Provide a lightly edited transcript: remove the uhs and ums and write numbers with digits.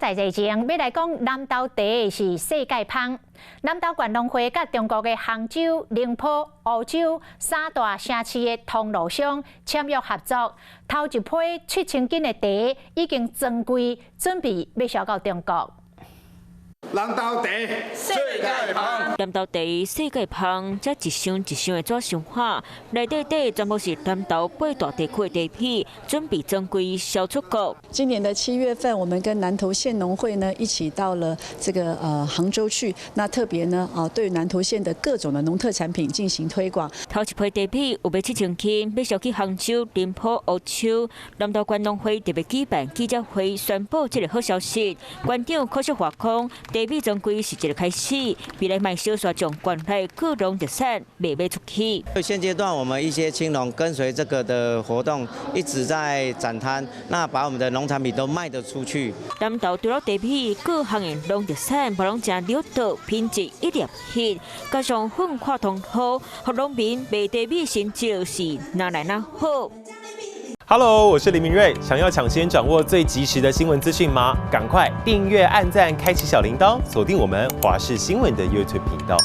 代志情，要来讲南投第一是世界芳。南投观农会甲中国的杭州、宁波、梧州三大城市的通路商签约合作，头一批7000斤的茶已经装柜，准备要销到中国。 南投茶世界芳，南投茶世界芳，这一箱一箱的纸箱花，内底全部是南投8大地区的茶皮，准备正规销出国。今年的7月份，我们跟南投县农会呢一起到了这个杭州去，那特别呢对南投县的各种的农特产品进行推广。头一批茶皮有7000斤，要销去杭州、宁波、梧州。南投观农会特别举办记者会，宣布这个好消息。馆长可惜话讲。 茶米装柜是一个开始，未来卖小说将馆内各农特产卖出去。现阶段我们一些青农跟随这个的活动，一直在展摊，那把我们的农产品都卖得出去。南投除了茶米，各行的农特产不拢正了得，品质一流品，加上分化通好，和农民卖茶米成就是哪来哪好。 Hello， 我是林明瑞。想要抢先掌握最及时的新闻资讯吗？赶快订阅、按赞、开启小铃铛，锁定我们华视新闻的 YouTube 频道。